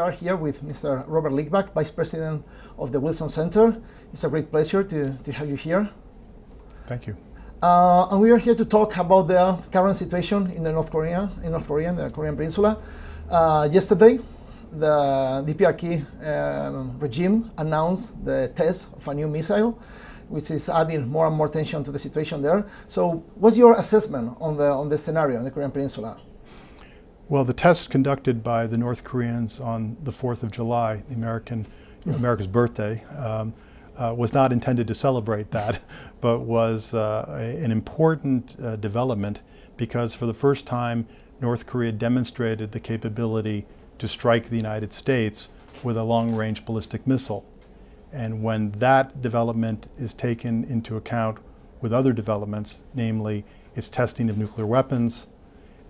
are here with Mr. Robert Litwak, Vice President of the Wilson Center. It's a great pleasure to have you here. Thank you. And we are here to talk about the current situation in North Korea, in the Korean Peninsula. Yesterday, the DPRK regime announced the test of a new missile, which is adding more and more tension to the situation there. So what's your assessment on the scenario in the Korean Peninsula? Well, the test conducted by the North Koreans on the 4th of July, America's birthday, was not intended to celebrate that, but was an important development because for the first time, North Korea demonstrated the capability to strike the United States with a long-range ballistic missile. And when that development is taken into account with other developments, namely its testing of nuclear weapons,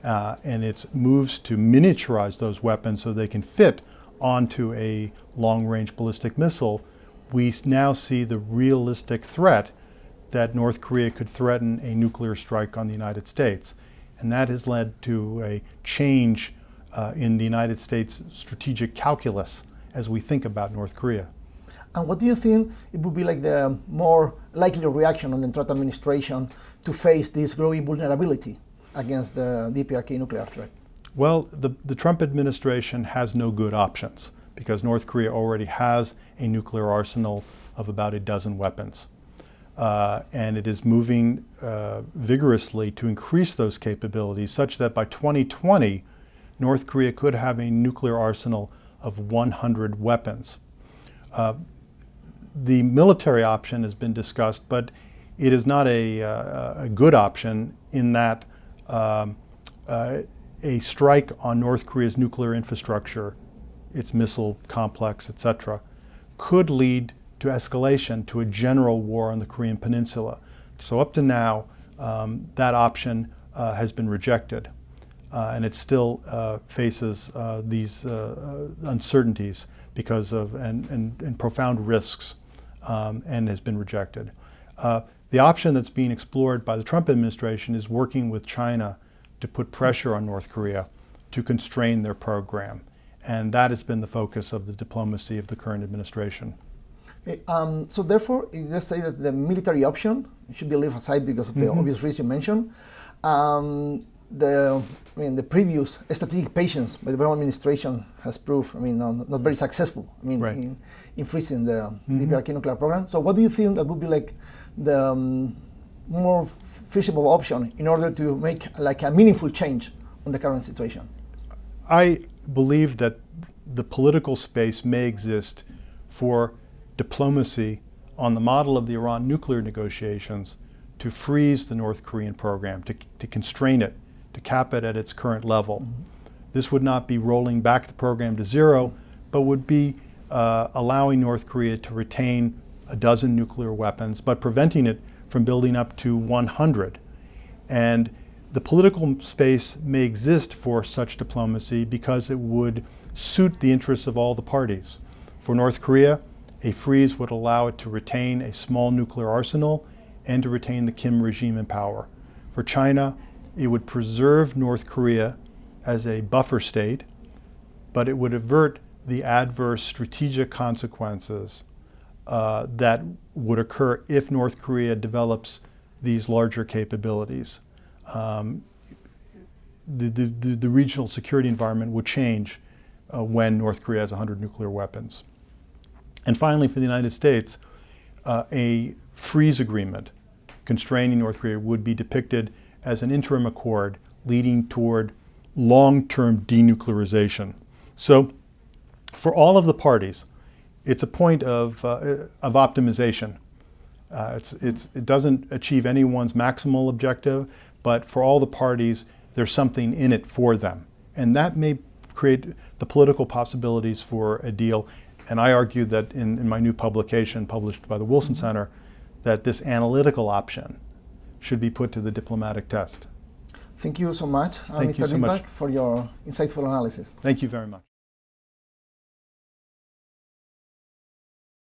and its moves to miniaturize those weapons so they can fit onto a long-range ballistic missile, we now see the realistic threat that North Korea could threaten a nuclear strike on the United States. And that has led to a change in the United States strategic calculus as we think about North Korea. And what do you think it would be like the more likely reaction on the Trump administration to face this growing vulnerability against the DPRK nuclear threat? Well, the Trump administration has no good options because North Korea already has a nuclear arsenal of about a dozen weapons. And it is moving vigorously to increase those capabilities such that by 2020, North Korea could have a nuclear arsenal of 100 weapons. The military option has been discussed, but it is not a good option in that a strike on North Korea's nuclear infrastructure, its missile complex, etc., could lead to escalation to a general war on the Korean Peninsula. So up to now, that option has been rejected, and it still faces these uncertainties because of and profound risks, and has been rejected. The option that's being explored by the Trump administration is working with China to put pressure on North Korea to constrain their program. And that has been the focus of the diplomacy of the current administration. Okay, so therefore, let's say that the military option should be left aside because of the obvious reasons you mentioned. The previous strategic patience by the Obama administration has proved, not very successful. Right. In freezing the DPRK nuclear program. So what do you think that would be like the more feasible option in order to make like a meaningful change on the current situation? I believe that the political space may exist for diplomacy on the model of the Iran nuclear negotiations to freeze the North Korean program, to constrain it, to cap it at its current level. This would not be rolling back the program to zero, but would be allowing North Korea to retain a dozen nuclear weapons, but preventing it from building up to 100. And the political space may exist for such diplomacy because it would suit the interests of all the parties. For North Korea, a freeze would allow it to retain a small nuclear arsenal and to retain the Kim regime in power. For China, it would preserve North Korea as a buffer state, but it would avert the adverse strategic consequences that would occur if North Korea develops these larger capabilities. The regional security environment would change when North Korea has 100 nuclear weapons. And finally, for the United States, a freeze agreement constraining North Korea would be depicted as an interim accord leading toward long-term denuclearization. So for all of the parties, it's a point of optimization. It doesn't achieve anyone's maximal objective, but for all the parties, there's something in it for them. And that may create the political possibilities for a deal. And I argue that in my new publication published by the Wilson Center, that this analytical option should be put to the diplomatic test. Thank you so much, Thank you Mr. so Litwak, much for your insightful analysis. Thank you very much.